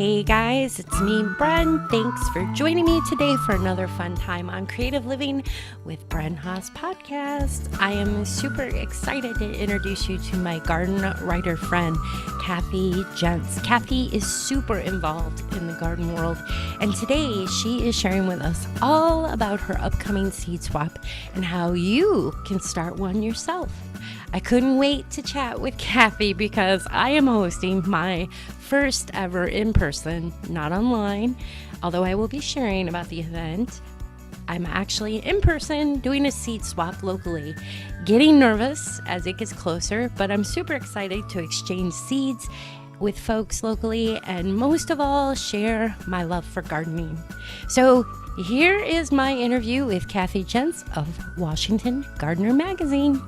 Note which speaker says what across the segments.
Speaker 1: Hey guys, it's me, Bren. Thanks for joining me today for another fun time on Creative Living with Bren Haas podcast. I am super excited to introduce you to my garden writer friend, Kathy Jentz. Kathy is super involved in the garden world, and today she is sharing with us all about her upcoming seed swap and how you can start one yourself. I couldn't wait to chat with Kathy because I am hosting my first ever in-person, not online, although I will be sharing about the event. I'm actually in person doing a seed swap locally, getting nervous as it gets closer, but I'm super excited to exchange seeds with folks locally and most of all, share my love for gardening. So here is my interview with Kathy Jentz of Washington Gardener Magazine.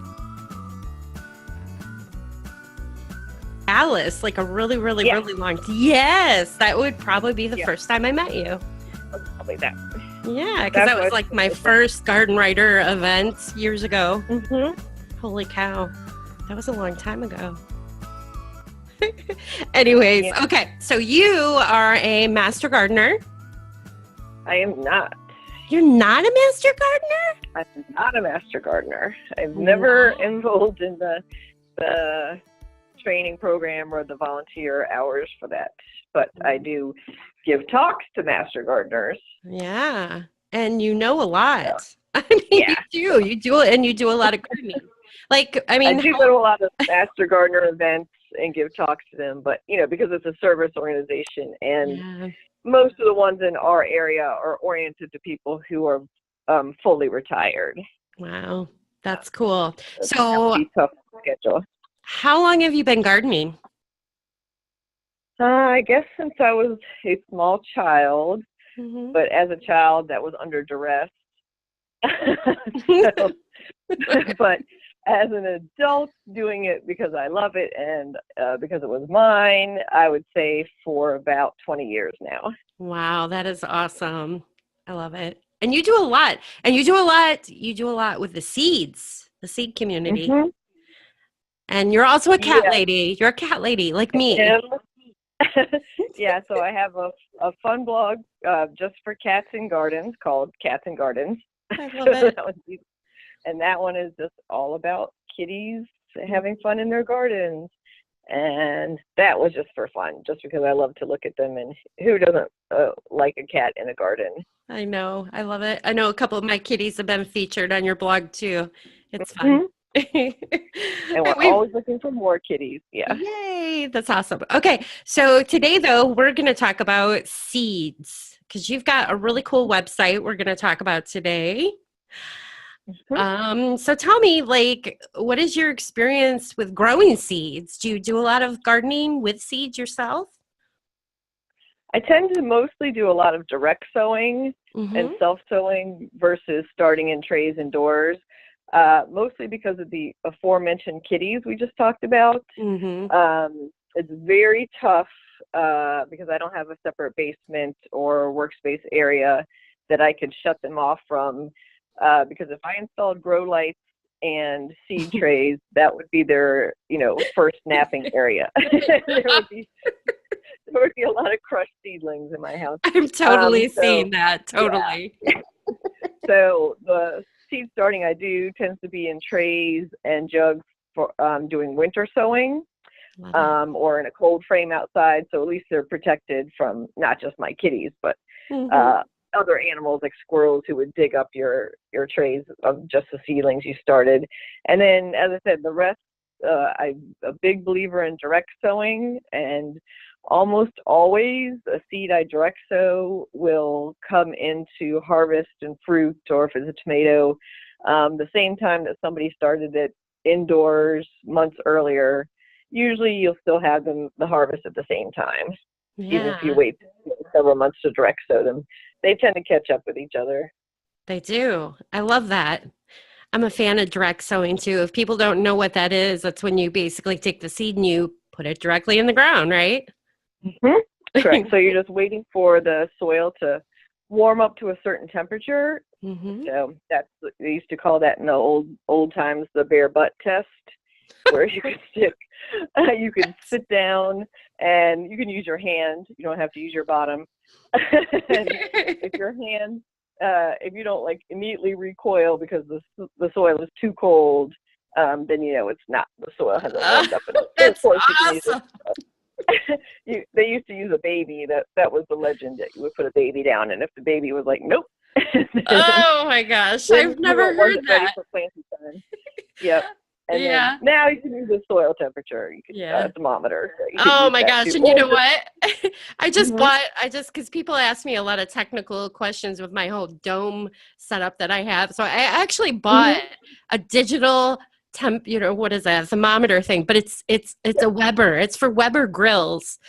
Speaker 1: Alice, like a really long time. Yes, that would probably be the first time I met you.
Speaker 2: Probably that.
Speaker 1: Yeah, because that was like my first garden writer event years ago.
Speaker 2: Mm-hmm.
Speaker 1: Holy cow. That was a long time ago. Anyways, Okay. So you are a master gardener.
Speaker 2: I am not.
Speaker 1: You're not a master gardener?
Speaker 2: I'm not a master gardener. I've never enrolled in the training program or the volunteer hours for that, but I do give talks to master gardeners.
Speaker 1: Yeah, and you know a lot. I mean, you do a lot of gardening. Like, I mean,
Speaker 2: I do go to a lot of master gardener events and give talks to them, but because it's a service organization, and most of the ones in our area are oriented to people who are fully retired.
Speaker 1: Wow, that's cool.
Speaker 2: So tough schedule.
Speaker 1: How long have you been gardening?
Speaker 2: I guess since I was a small child, but as a child that was under duress. But as an adult doing it because I love it and because it was mine, I would say for about 20 years now.
Speaker 1: Wow, that is awesome. I love it. And you do a lot. And you do a lot with the seeds, the seed community.
Speaker 2: Mm-hmm.
Speaker 1: And you're also a cat lady. You're a cat lady like me.
Speaker 2: Yeah, so I have a fun blog just for cats and gardens called Cats and Gardens.
Speaker 1: I love it.
Speaker 2: And that one is just all about kitties having fun in their gardens. And that was just for fun, just because I love to look at them, and who doesn't like a cat in a garden?
Speaker 1: I know. I love it. I know a couple of my kitties have been featured on your blog too. It's fun.
Speaker 2: And we're always looking for more kitties. Yeah.
Speaker 1: Yay. That's awesome. Okay. So today, though, we're going to talk about seeds because you've got a really cool website we're going to talk about today. So tell me, what is your experience with growing seeds? Do you do a lot of gardening with seeds yourself?
Speaker 2: I tend to mostly do a lot of direct sowing and self-sowing versus starting in trays indoors. Mostly because of the aforementioned kitties we just talked about. It's very tough because I don't have a separate basement or workspace area that I could shut them off from. Because if I installed grow lights and seed trays, that would be their, first napping area. there would be a lot of crushed seedlings in my house.
Speaker 1: I'm totally seeing that. Totally.
Speaker 2: Yeah. So the seed starting I do tends to be in trays and jugs for doing winter sowing or in a cold frame outside, so at least they're protected from not just my kitties but other animals like squirrels who would dig up your trays of just the seedlings you started. And then, as I said, the rest, I'm a big believer in direct sowing, and almost always a seed I direct sow will come into harvest and fruit, or if it's a tomato, the same time that somebody started it indoors months earlier. Usually you'll still have the harvest at the same time, even if you wait several months to direct sow them. They tend to catch up with each other.
Speaker 1: They do. I love that. I'm a fan of direct sowing too. If people don't know what that is, that's when you basically take the seed and you put it directly in the ground, right?
Speaker 2: Correct. So you're just waiting for the soil to warm up to a certain temperature. So they used to call that in the old times the bare butt test. where you can stick, you can sit down and you can use your hand. You don't have to use your bottom. And if your hand, if you don't like immediately recoil because the soil is too cold, then you know it's not, the soil hasn't warmed up enough. So of
Speaker 1: That's
Speaker 2: course you can use
Speaker 1: awesome.
Speaker 2: they used to use a baby. That was the legend, that you would put a baby down, and if the baby was like, nope,
Speaker 1: Oh my gosh,
Speaker 2: then
Speaker 1: I've
Speaker 2: you know
Speaker 1: never
Speaker 2: it
Speaker 1: heard
Speaker 2: wasn't ready
Speaker 1: that.
Speaker 2: for planting time. Yep. And then
Speaker 1: Yeah.
Speaker 2: now you can use the soil temperature. You can
Speaker 1: Yeah.
Speaker 2: thermometer. So you can
Speaker 1: Oh
Speaker 2: use
Speaker 1: my
Speaker 2: that
Speaker 1: gosh.
Speaker 2: too.
Speaker 1: And you know what?
Speaker 2: Mhm.
Speaker 1: because people ask me a lot of technical questions with my whole dome setup that I have. So I actually bought
Speaker 2: Mhm.
Speaker 1: a digital what is that? Thermometer thing, but it's a Weber. It's for Weber grills.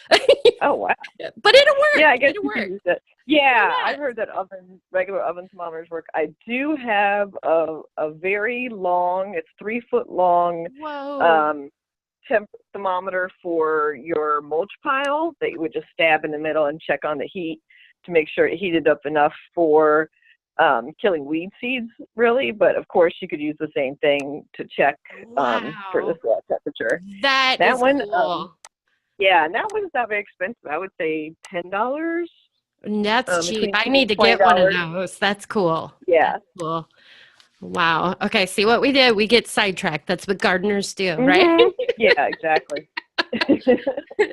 Speaker 2: Oh wow.
Speaker 1: But it'll
Speaker 2: Yeah,
Speaker 1: work.
Speaker 2: I guess
Speaker 1: It'll
Speaker 2: you can
Speaker 1: work.
Speaker 2: use it.
Speaker 1: Why
Speaker 2: Yeah, I've
Speaker 1: not?
Speaker 2: heard that regular oven thermometers work. I do have a very long, it's 3 foot long,
Speaker 1: Whoa.
Speaker 2: um, temp thermometer for your mulch pile that you would just stab in the middle and check on the heat to make sure it heated up enough for killing weed seeds, really. But of course, you could use the same thing to check for the
Speaker 1: Wow.
Speaker 2: soil temperature.
Speaker 1: That
Speaker 2: That
Speaker 1: is
Speaker 2: one,
Speaker 1: cool.
Speaker 2: yeah, and that one's not very expensive. I would say $10,
Speaker 1: That's cheap.
Speaker 2: between
Speaker 1: I
Speaker 2: 10
Speaker 1: need
Speaker 2: and
Speaker 1: to get one of
Speaker 2: $20.
Speaker 1: those. That's cool. That's
Speaker 2: Yeah.
Speaker 1: cool. Wow. Okay. See what we did? We get sidetracked. That's what gardeners do, right?
Speaker 2: Yeah, exactly.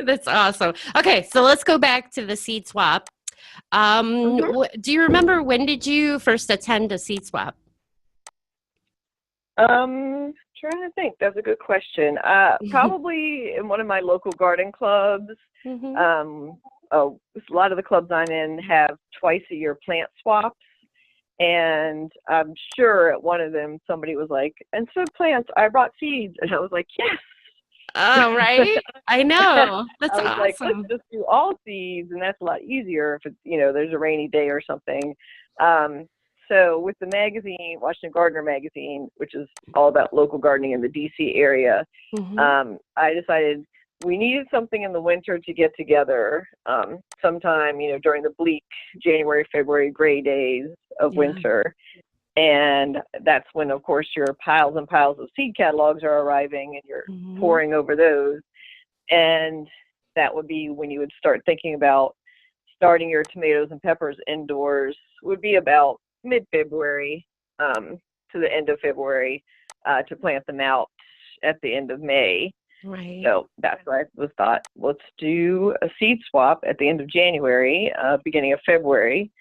Speaker 1: That's awesome. Okay. So let's go back to the seed swap.
Speaker 2: Mhm.
Speaker 1: Do you remember when did you first attend a seed swap?
Speaker 2: Trying to think. That's a good question. Probably in one of my local garden clubs.
Speaker 1: Mm-hmm.
Speaker 2: A lot of the clubs I'm in have twice a year plant swaps, and I'm sure at one of them somebody was like, "Instead of plants, I brought seeds," and I was like, "Yes."
Speaker 1: Oh, right. I know. That's
Speaker 2: I was like, "Let's
Speaker 1: awesome.
Speaker 2: just do all seeds," and that's a lot easier if it's, there's a rainy day or something. Um, so with the magazine, Washington Gardener magazine, which is all about local gardening in the DC area,
Speaker 1: Mm-hmm.
Speaker 2: I decided we needed something in the winter to get together, sometime, during the bleak January, February gray days of
Speaker 1: Yeah.
Speaker 2: winter. And that's when, of course, your piles and piles of seed catalogs are arriving and you're
Speaker 1: Mm-hmm.
Speaker 2: poring over those. And that would be when you would start thinking about starting your tomatoes and peppers indoors, would be about mid-February, to the end of February, to plant them out at the end of May.
Speaker 1: Right.
Speaker 2: So that's why I was thought, let's do a seed swap at the end of January, beginning of February,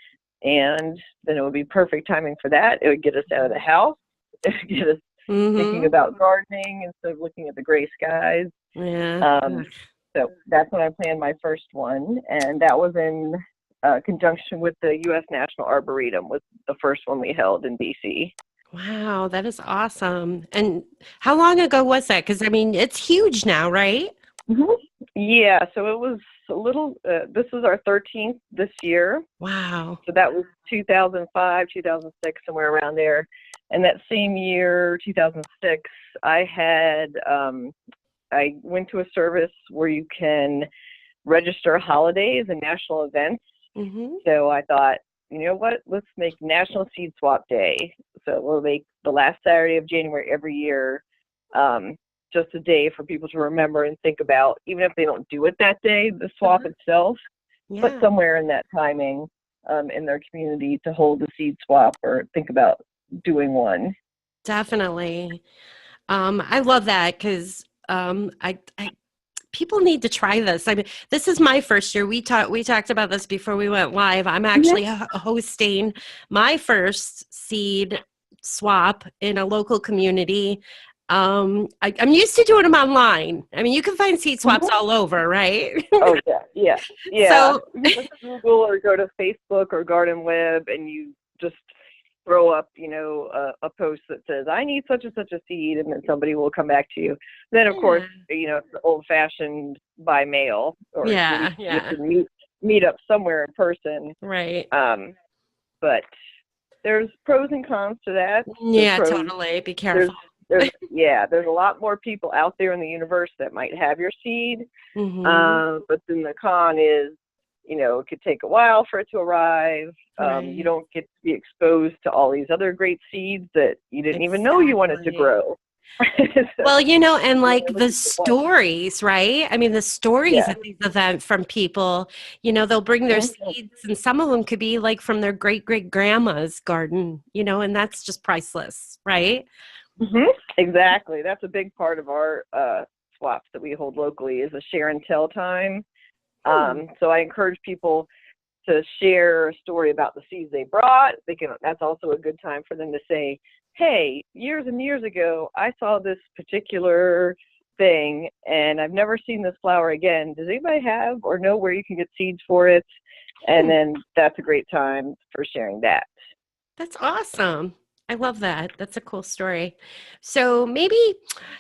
Speaker 2: and then it would be perfect timing for that. It would get us out of the house, it would get us thinking
Speaker 1: Mm-hmm.
Speaker 2: about gardening instead of looking at the gray skies.
Speaker 1: Yeah.
Speaker 2: Um, so that's when I planned my first one, and that was in conjunction with the U.S. National Arboretum, was the first one we held in DC.
Speaker 1: Wow, that is awesome. And how long ago was that? Because I mean, it's huge now, right?
Speaker 2: Mhm. Yeah, so it was a little, this was our 13th this year.
Speaker 1: Wow.
Speaker 2: So that was 2005, 2006, somewhere around there. And that same year, 2006, I went to a service where you can register holidays and national events.
Speaker 1: Mm-hmm.
Speaker 2: So I thought, you know what, let's make National Seed Swap Day. So we'll make the last Saturday of January every year, just a day for people to remember and think about, even if they don't do it that day, the swap
Speaker 1: Uh-huh.
Speaker 2: itself, but
Speaker 1: Yeah,
Speaker 2: somewhere in that timing, in their community to hold a seed swap or think about doing one.
Speaker 1: definitely. I love that because I people need to try this. I mean, this is my first year. We talked about this before we went live. I'm
Speaker 2: Yeah.
Speaker 1: actually hosting my first seed swap in a local community. I'm used to doing them online. I mean, you can find seed swaps
Speaker 2: Mhm.
Speaker 1: all over, right?
Speaker 2: Oh yeah, yeah, yeah.
Speaker 1: So
Speaker 2: You just Google or go to Facebook or Garden Web, and you just throw up, a post that says, "I need such and such a seed," and then somebody will come back to you. Then, of course,
Speaker 1: yeah,
Speaker 2: it's the old-fashioned by mail, or at
Speaker 1: yeah,
Speaker 2: least you have
Speaker 1: yeah,
Speaker 2: to meet up somewhere in person.
Speaker 1: right.
Speaker 2: But there's pros and cons to that. The
Speaker 1: Yeah,
Speaker 2: pros,
Speaker 1: totally. Be
Speaker 2: there's
Speaker 1: careful.
Speaker 2: there's a lot more people out there in the universe that might have your seed.
Speaker 1: Mm-hmm.
Speaker 2: But then the con is, it could take a while for it to arrive. You
Speaker 1: Right.
Speaker 2: don't get to be exposed to all these other great seeds that you didn't even know you wanted to
Speaker 1: Exactly.
Speaker 2: grow. So,
Speaker 1: Well, and like
Speaker 2: we're
Speaker 1: the
Speaker 2: looking for one.
Speaker 1: stories, right? I mean, the stories
Speaker 2: Yeah.
Speaker 1: at these events from people, they'll bring their
Speaker 2: Mhm.
Speaker 1: seeds, and some of them could be like from their great great grandma's garden, and that's just priceless, right?
Speaker 2: Mhm. Exactly. That's a big part of our swaps that we hold locally is a share and tell time.
Speaker 1: Hmm.
Speaker 2: So I encourage people to share a story about the seeds they brought. That's also a good time for them to say, hey, years and years ago, I saw this particular thing and I've never seen this flower again. Does anybody have or know where you can get seeds for it? And
Speaker 1: Hmm.
Speaker 2: then that's a great time for sharing that.
Speaker 1: That's awesome. I love that. That's a cool story. So maybe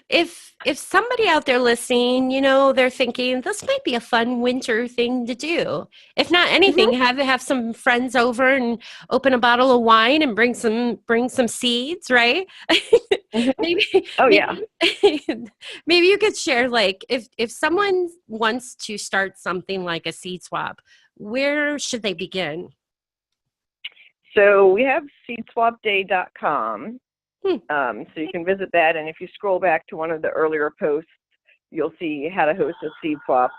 Speaker 1: if somebody out there listening, they're thinking this might be a fun winter thing to do. If not anything,
Speaker 2: Mm-hmm.
Speaker 1: have some friends over and open a bottle of wine and bring some seeds, right?
Speaker 2: Mm-hmm.
Speaker 1: maybe
Speaker 2: Oh, yeah.
Speaker 1: maybe maybe you could share like if someone wants to start something like a seed swap, where should they begin?
Speaker 2: So we have seedswapday.com.
Speaker 1: Hmm.
Speaker 2: So you can visit that. And if you scroll back to one of the earlier posts, you'll see how to host a seed swap.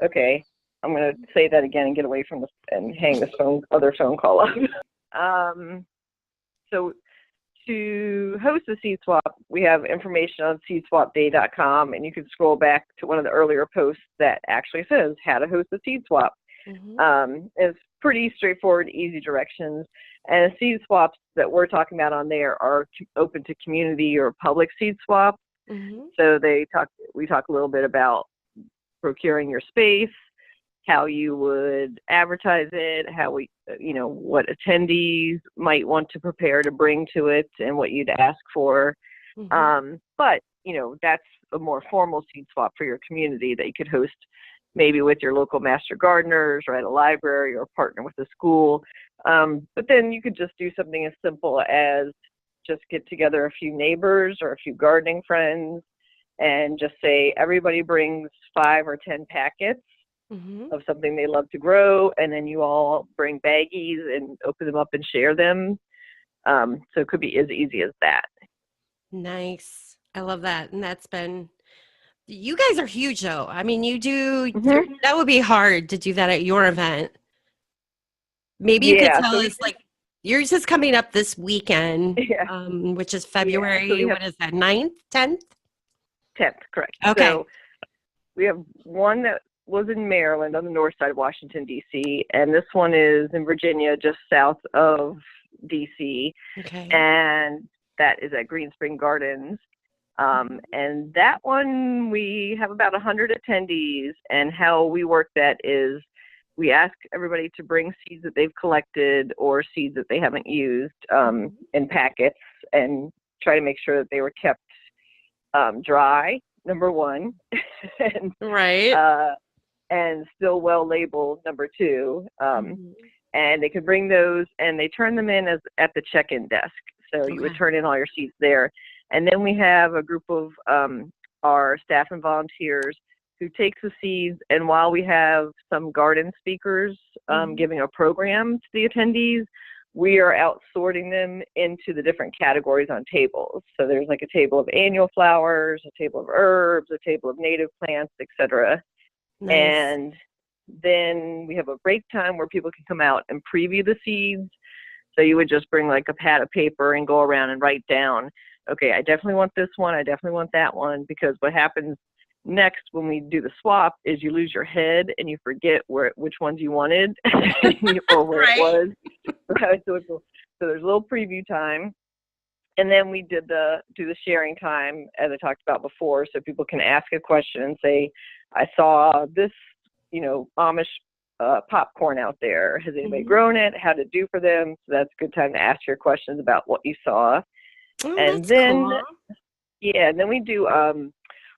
Speaker 2: Okay, I'm going to say that again and get away from this and hang this other phone call up. So to host a seed swap, we have information on seedswapday.com, and you can scroll back to one of the earlier posts that actually says how to host a seed swap.
Speaker 1: Mhm.
Speaker 2: It's pretty straightforward, easy directions. And the seed swaps that we're talking about on there are open to community or public seed swap.
Speaker 1: Mhm.
Speaker 2: So we talk a little bit about procuring your space, how you would advertise it, what attendees might want to prepare to bring to it, and what you'd ask for.
Speaker 1: Mhm.
Speaker 2: But that's a more formal seed swap for your community that you could host maybe with your local master gardeners or at a library or partner with a school. But then you could just do something as simple as just get together a few neighbors or a few gardening friends and just say everybody brings 5 or 10 packets
Speaker 1: Mhm.
Speaker 2: of something they love to grow, and then you all bring baggies and open them up and share them. So it could be as easy as that.
Speaker 1: Nice. I love that. And that's been you guys are huge though. I mean,
Speaker 2: Hmm.
Speaker 1: that would be hard to do that at your event. Maybe you could
Speaker 2: Yeah.
Speaker 1: tell
Speaker 2: So
Speaker 1: us like yours is coming up this weekend,
Speaker 2: yeah,
Speaker 1: which is
Speaker 2: yeah. So
Speaker 1: February,
Speaker 2: we have
Speaker 1: what is that, 9th, 10th?
Speaker 2: 10th, correct.
Speaker 1: Okay.
Speaker 2: So we have one that was in Maryland on the north side of Washington, D.C., and this one is in Virginia, just south of D.C.,
Speaker 1: Okay.
Speaker 2: and that is at Green Spring Gardens. And that one, we have about 100 attendees, and how we work that is we ask everybody to bring seeds that they've collected or seeds that they haven't used
Speaker 1: Mhm.
Speaker 2: in packets, and try to make sure that they were kept dry, number one, and
Speaker 1: Right.
Speaker 2: uh, and still well labeled, number two.
Speaker 1: Mhm.
Speaker 2: And they could bring those and they turn them in as at the check-in desk. So you would
Speaker 1: Okay.
Speaker 2: turn in all your seats there. And then we have a group of our staff and volunteers who takes the seeds. And while we have some garden speakers
Speaker 1: Mhm.
Speaker 2: giving a program to the attendees, we are out sorting them into the different categories on tables. So there's like a table of annual flowers, a table of herbs, a table of native plants, etc.
Speaker 1: Nice.
Speaker 2: And then we have a break time where people can come out and preview the seeds. So you would just bring like a pad of paper and go around and write down, okay, I definitely want this one, I definitely want that one, because what happens next when we do the swap is you lose your head and you forget which ones you wanted or where it
Speaker 1: Right.
Speaker 2: was. Right? So there's a little preview time. And then we do the sharing time, as I talked about before, so people can ask a question and say, I saw this, Amish popcorn out there. Has anybody
Speaker 1: Mhm.
Speaker 2: grown it? How did it do for them? So that's a good time to ask your questions about what you saw.
Speaker 1: Oh,
Speaker 2: And
Speaker 1: that's
Speaker 2: then,
Speaker 1: cool.
Speaker 2: yeah, and then we do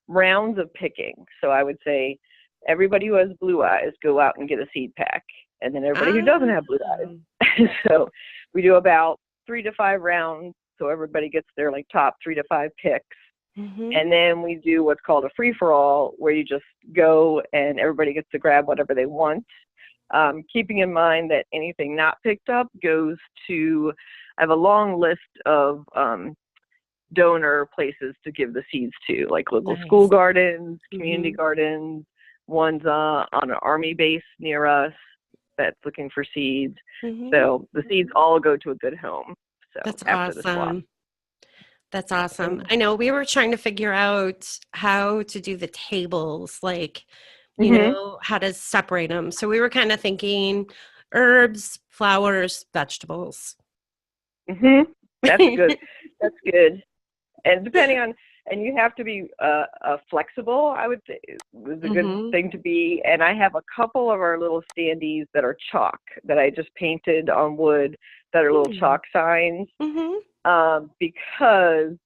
Speaker 2: rounds of picking. So I would say everybody who has blue eyes, go out and get a seed pack. And then everybody who doesn't have blue
Speaker 1: Ah.
Speaker 2: eyes. So we do about 3 to 5 rounds. So everybody gets their like top 3 to 5 picks.
Speaker 1: Mhm.
Speaker 2: And then we do what's called a free-for-all, where you just go and everybody gets to grab whatever they want. Keeping in mind that anything not picked up goes to, I have a long list of donor places to give the seeds to, like local
Speaker 1: Nice.
Speaker 2: school gardens, community
Speaker 1: Mm-hmm.
Speaker 2: gardens. One's on an army base near us that's looking for seeds.
Speaker 1: Mm-hmm.
Speaker 2: So the seeds all go to a good home. So
Speaker 1: That's
Speaker 2: after the swap.
Speaker 1: awesome. That's awesome.
Speaker 2: And,
Speaker 1: I know we were trying to figure out how to do the tables, like,
Speaker 2: mhm.
Speaker 1: how to separate them. So we were kind of thinking herbs, flowers, vegetables.
Speaker 2: Mhm. That's good. That's good. And depending on, and you have to be flexible, I would say, was a good
Speaker 1: Mm-hmm.
Speaker 2: thing to be. And I have a couple of our little standees that are chalk that I just painted on wood that are little chalk signs.
Speaker 1: Mm-hmm.
Speaker 2: Because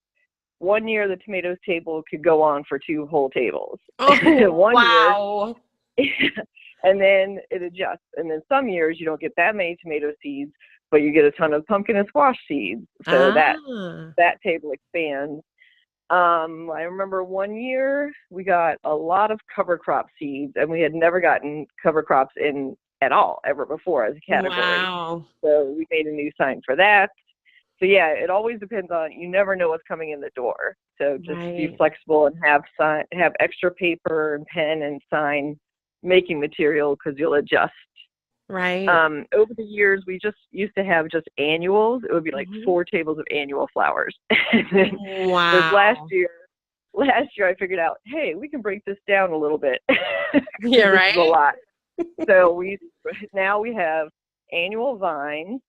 Speaker 2: one year the tomatoes table could go on for 2 whole tables.
Speaker 1: Oh,
Speaker 2: One
Speaker 1: wow.
Speaker 2: year, and then it adjusts. And then some years you don't get that many tomato seeds, but you get a ton of pumpkin and squash seeds. So that table expands. I remember one year we got a lot of cover crop seeds, and we had never gotten cover crops in at all ever before as a category.
Speaker 1: Wow.
Speaker 2: So we made a new sign for that. So yeah, it always depends on, you never know what's coming in the door. So just be
Speaker 1: Right.
Speaker 2: flexible and have extra paper and pen and sign making material, because you'll adjust.
Speaker 1: Right.
Speaker 2: Over the years, we just used to have just annuals. It would be like
Speaker 1: Mhm.
Speaker 2: 4 tables of annual flowers. And then this
Speaker 1: Wow.
Speaker 2: last year I figured out, hey, we can break this down a little bit.
Speaker 1: Yeah,
Speaker 2: This is a
Speaker 1: right.
Speaker 2: lot. So now we have annual vines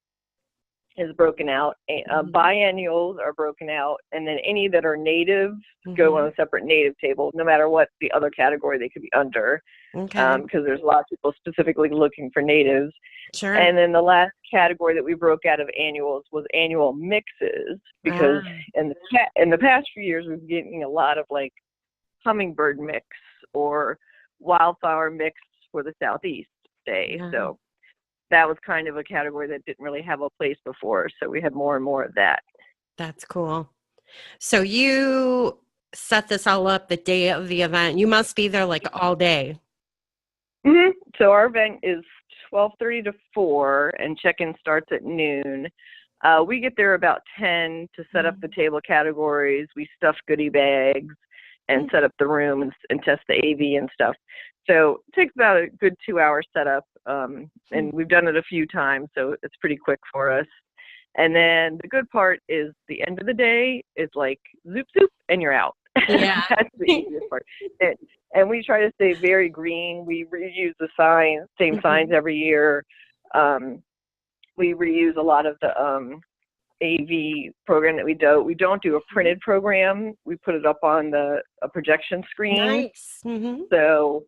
Speaker 2: is broken out.
Speaker 1: Mhm.
Speaker 2: Biennials are broken out, and then any that are native go on
Speaker 1: Mhm.
Speaker 2: a separate native table, no matter what the other category they could be under,
Speaker 1: Okay.
Speaker 2: because there's a lot of people specifically looking for natives.
Speaker 1: Sure.
Speaker 2: And then the last category that we broke out of annuals was annual mixes, because in the past few years we've been getting a lot of like hummingbird mix or wildflower mix for the Southeast day.
Speaker 1: Yeah.
Speaker 2: So that was kind of a category that didn't really have a place before. So we had more and more of that.
Speaker 1: That's cool. So you set this all up the day of the event. You must be there like all day.
Speaker 2: Mm-hmm. So our event is 12:30 to 4, and check-in starts at noon. We get there about 10 to set up the table categories. We stuff goodie bags and set up the room and test the AV and stuff. So it takes about a good 2-hour setup, and we've done it a few times, so it's pretty quick for us. And then the good part is the end of the day is like zoop zoop and you're out.
Speaker 1: Yeah.
Speaker 2: That's the easiest part. And we try to stay very green. We reuse the signs, same signs every year. We reuse a lot of the AV program that we do. We don't do a printed program. We put it up on a projection screen.
Speaker 1: Nice. Mm-hmm.
Speaker 2: So,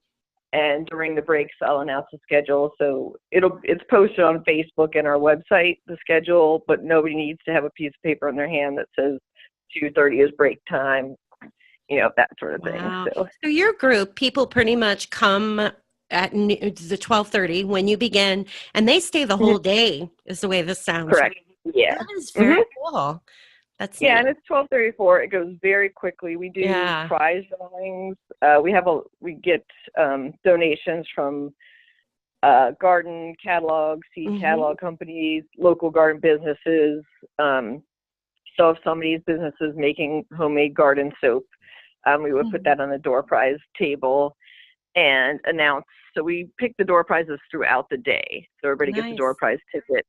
Speaker 2: and during the breaks, I'll announce the schedule. So it's posted on Facebook and our website, the schedule, but nobody needs to have a piece of paper in their hand that says 2:30 is break time, that sort of thing. So
Speaker 1: your group, people pretty much come at the 12:30 when you begin, and they stay the whole day, is the way this sounds.
Speaker 2: Correct. Yeah.
Speaker 1: That is very cool. That's
Speaker 2: and it's 12:34. It goes very quickly. We do prize drawings. We get donations from garden catalog, seed catalog companies, local garden businesses. So if somebody's business is making homemade garden soap, we would put that on the door prize table and announce. So we pick the door prizes throughout the day, so everybody gets a door prize ticket,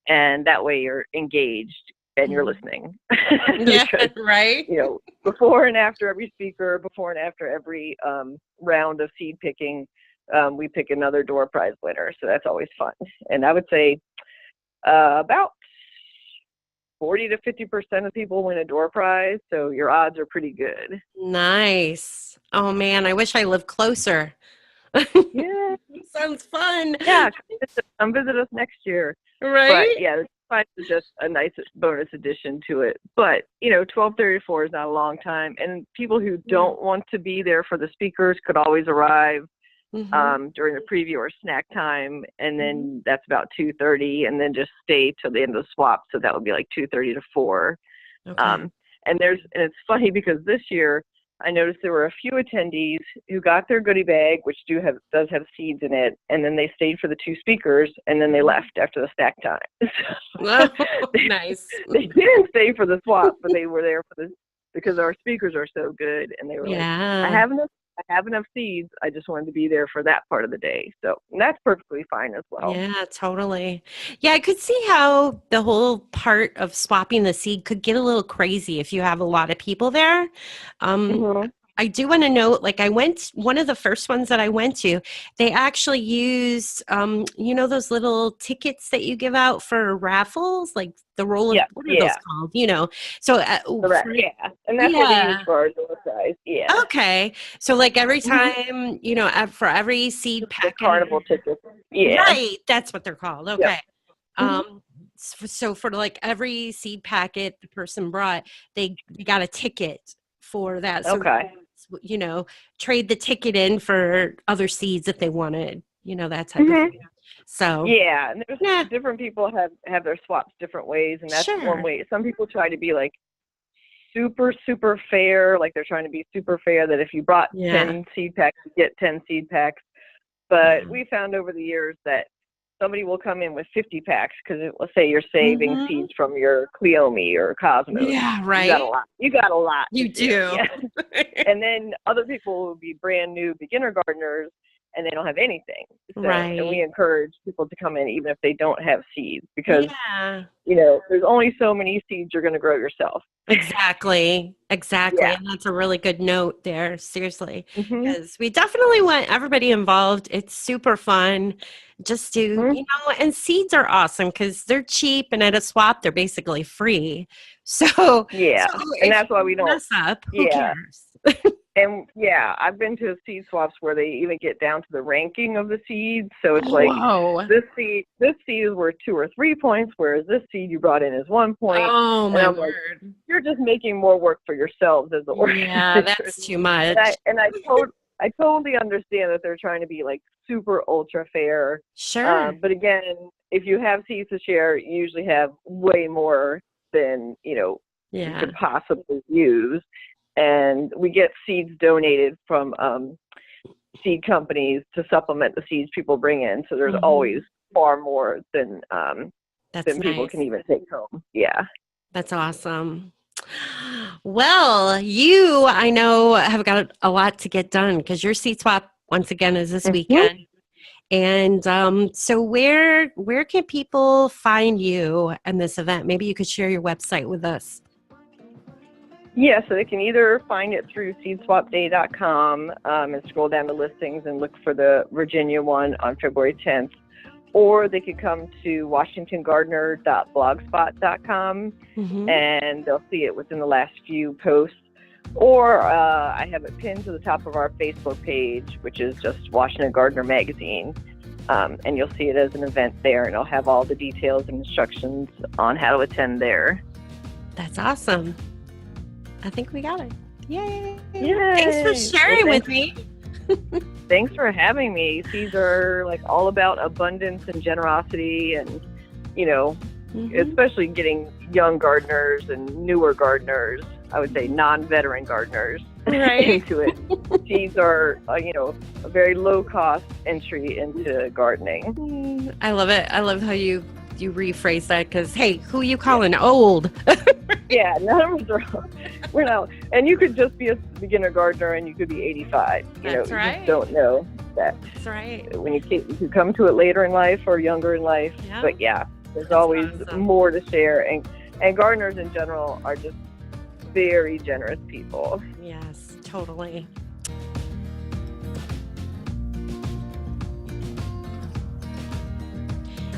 Speaker 2: and that way you're engaged and you're listening.
Speaker 1: Yeah,
Speaker 2: because,
Speaker 1: right.
Speaker 2: Before and after every speaker, before and after every round of seed picking, we pick another door prize winner. So that's always fun. And I would say about 40 to 50% of people win a door prize. So your odds are pretty good.
Speaker 1: Nice. Oh man, I wish I lived closer.
Speaker 2: Yeah.
Speaker 1: Sounds fun.
Speaker 2: Yeah. Come visit us next year.
Speaker 1: Right?
Speaker 2: But yeah, it's just a nice bonus addition to it. But 12:34 is not a long time, and people who don't want to be there for the speakers could always arrive during the preview or snack time, and then that's about 2:30, and then just stay till the end of the swap. So that would be like 2:30 to 4.
Speaker 1: Okay.
Speaker 2: And it's funny because this year I noticed there were a few attendees who got their goodie bag, which does have seeds in it, and then they stayed for the 2 speakers, and then they left after the snack time.
Speaker 1: Oh, nice.
Speaker 2: They didn't stay for the swap, but they were there for because our speakers are so good, and they were like, I have enough seeds. I just wanted to be there for that part of the day. So that's perfectly fine as well.
Speaker 1: Yeah, totally. Yeah, I could see how the whole part of swapping the seed could get a little crazy if you have a lot of people there. I do want to note, like one of the first ones that I went to, they actually used, those little tickets that you give out for raffles, like the roll of, what are those called? So,
Speaker 2: and that's what we use for our door size. Yeah.
Speaker 1: Okay. So like every time, for every seed packet.
Speaker 2: Carnival tickets. Yeah.
Speaker 1: Right. That's what they're called. Okay. Yep. So for like every seed packet the person brought, they got a ticket for that. So trade the ticket in for other seeds if they wanted, that type of thing. So
Speaker 2: and there's different people have their swaps different ways, and that's one way. Some people try to be like super fair, like they're trying to be super fair that if you brought 10 seed packs, you get 10 seed packs. But we found over the years that somebody will come in with 50 packs because let's say you're saving seeds from your Cleome or Cosmos.
Speaker 1: Yeah, right.
Speaker 2: You got a lot.
Speaker 1: You do.
Speaker 2: Yeah. And then other people will be brand new beginner gardeners and they don't have anything. So, and we encourage people to come in even if they don't have seeds because, there's only so many seeds you're going to grow yourself.
Speaker 1: Exactly. Yeah. And that's a really good note there. Seriously. Because we definitely want everybody involved. It's super fun just to, and seeds are awesome because they're cheap and at a swap, they're basically free. So,
Speaker 2: and that's why we don't
Speaker 1: mess up. Who cares?
Speaker 2: And I've been to seed swaps where they even get down to the ranking of the seeds. So it's like this seed is worth 2 or 3 points, whereas this seed you brought in is 1 point.
Speaker 1: Oh my word!
Speaker 2: Like, you're just making more work for yourselves as the organization.
Speaker 1: Yeah, that's too much.
Speaker 2: I totally understand that they're trying to be like super ultra fair.
Speaker 1: Sure.
Speaker 2: But again, if you have seeds to share, you usually have way more than you could possibly use. And we get seeds donated from seed companies to supplement the seeds people bring in. So there's always far more than people can even take home. Yeah.
Speaker 1: That's awesome. Well, I know, have got a lot to get done because your seed swap, once again, is this weekend. And so where can people find you and this event? Maybe you could share your website with us.
Speaker 2: Yeah, so they can either find it through seedswapday.com and scroll down to listings and look for the Virginia one on February 10th. Or they could come to washingtongardener.blogspot.com and they'll see it within the last few posts. Or I have it pinned to the top of our Facebook page, which is just Washington Gardener Magazine. And you'll see it as an event there, and I'll have all the details and instructions on how to attend there.
Speaker 1: That's awesome. I think we got it. Yay.
Speaker 2: Yay.
Speaker 1: Thanks for sharing with me.
Speaker 2: Thanks for having me. Seeds are like all about abundance and generosity and, especially getting young gardeners and newer gardeners, I would say non-veteran gardeners into it. Seeds are, a very low-cost entry into gardening.
Speaker 1: I love it. I love how you rephrase that because, hey, who you calling old?
Speaker 2: Yeah, none of us are old. We're not. And you could just be a beginner gardener and you could be 85.
Speaker 1: That's right.
Speaker 2: You just don't know that.
Speaker 1: That's right.
Speaker 2: When you could come to it later in life or younger in life.
Speaker 1: Yeah.
Speaker 2: But there's always more to share. And gardeners in general are just very generous people.
Speaker 1: Yes, totally.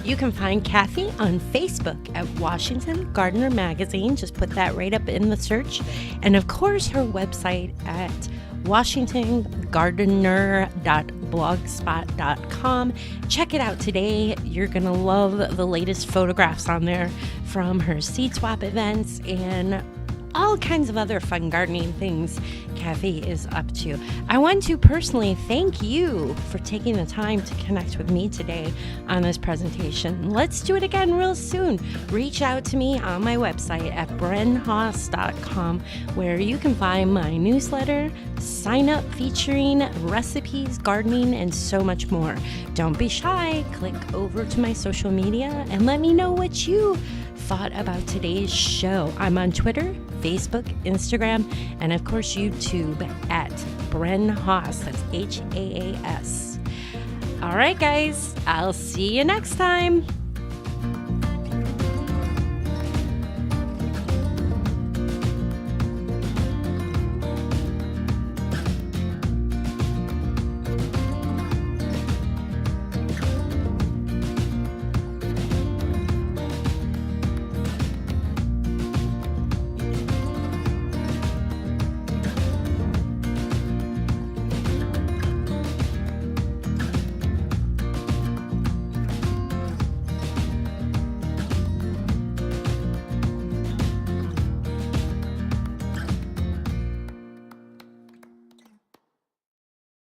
Speaker 1: You can find Kathy on Facebook at Washington Gardener Magazine. Just put that right up in the search. And of course, her website at washingtongardener.blogspot.com. Check it out today. You're going to love the latest photographs on there from her seed swap events and all kinds of other fun gardening things Kathy is up to. I want to personally thank you for taking the time to connect with me today on this presentation. Let's do it again real soon. Reach out to me on my website at brenhaas.com, where you can find my newsletter, sign up featuring recipes, gardening, and so much more. Don't be shy. Click over to my social media and let me know what you thought about today's show. I'm on Twitter, Facebook, Instagram, and of course YouTube at Bren Haas. That's Haas. All right, guys, I'll see you next time.